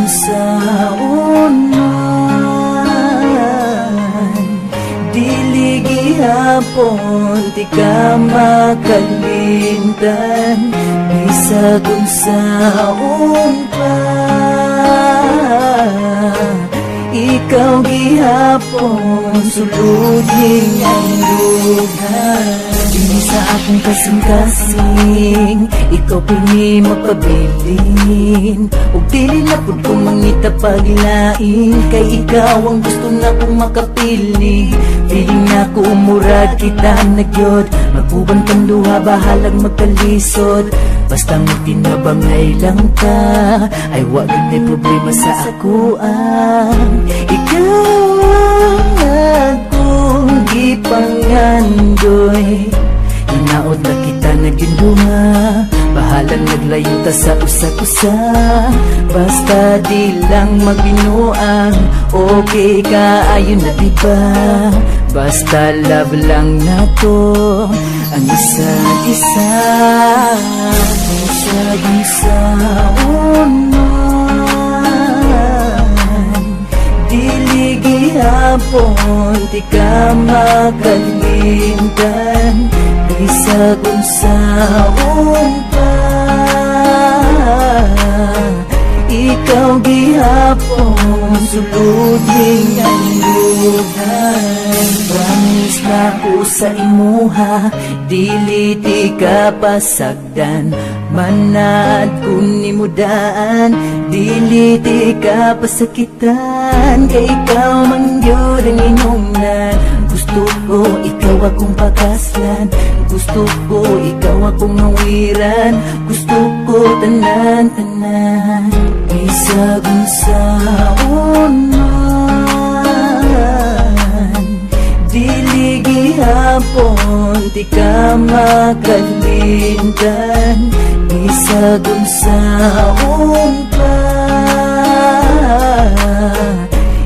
unsaon man, dili gihapon di ka makalimtan. Bisag unsaon pa, ikaw gihapon suludin ang lugar. Dili sa akong kasing-kasing, ikaw pini magpabilin. Ug dili na pud ko mangita paglain, kay ikaw ang gusto na kong makapili. Feeling na ko umurad kita nagyod, maguban kang duha bahalag magkalisod. Basta mo tinabangay lang ka, ay wag may problema sa akuan. Ikaw ang akong gipangandoy, hinaot na kita naging duha, bahalang naglayo ta sa usa-usa. Basta di lang magbinuang, okay ka ayun na diba? Basta love lang na to, ang isa't isa. Bisag unsaon man, dili gihapon di ka makalimtan. Bisag unsaon pa, ikaw gihapon suludin ang lugar. Promise na ko sa imuha, dili di ka pasagdan. Manad kung nimudaan, dili di ka pasakitan. Kay ikaw man yun ang inungnan. Gusto ko ikaw akong pakaslan, gusto ko ikaw akong nawiran. Gusto ko tanan-tanan. Bisag unsaon man, dili gihapon di ka makalimtan. Bisag unsaon pa,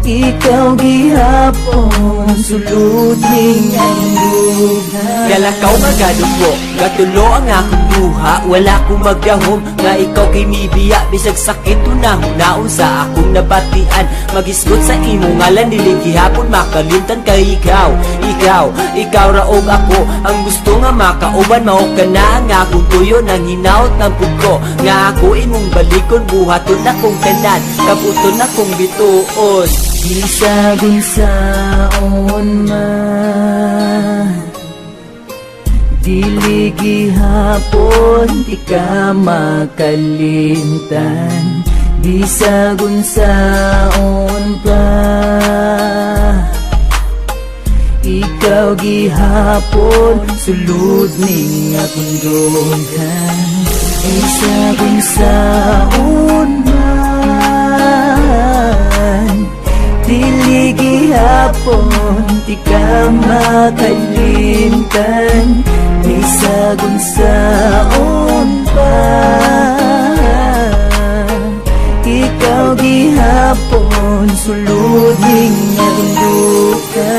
ikaw gihapon suludin ang lugar. Kalakaw nga gadugo, gatulo ang akong duha. Wala kong magdahom, nga ikaw kay mibiya. Bisag sakit unahon sa akong nabatian. Magisgot sa imo ngalan, dili gihapon makalimtan kay ikaw. Ikaw raog ako, ang gusto nga makauban. Mao ka na ang akong tuyo, nang hinaot ng pugko. Nga ako imong balikon, buhaton akong tanan, kabuton akong bituon. Bisag unsaon man, dili gihapon di ka makalimtan. Bisag unsaon pa, ikaw gihapon sulod ning akong dugan. Bisag unsaon man, dili gihapon di ka makalimtan. Bisag unsaon pa, ikaw gihapon sulod ning akong dugan.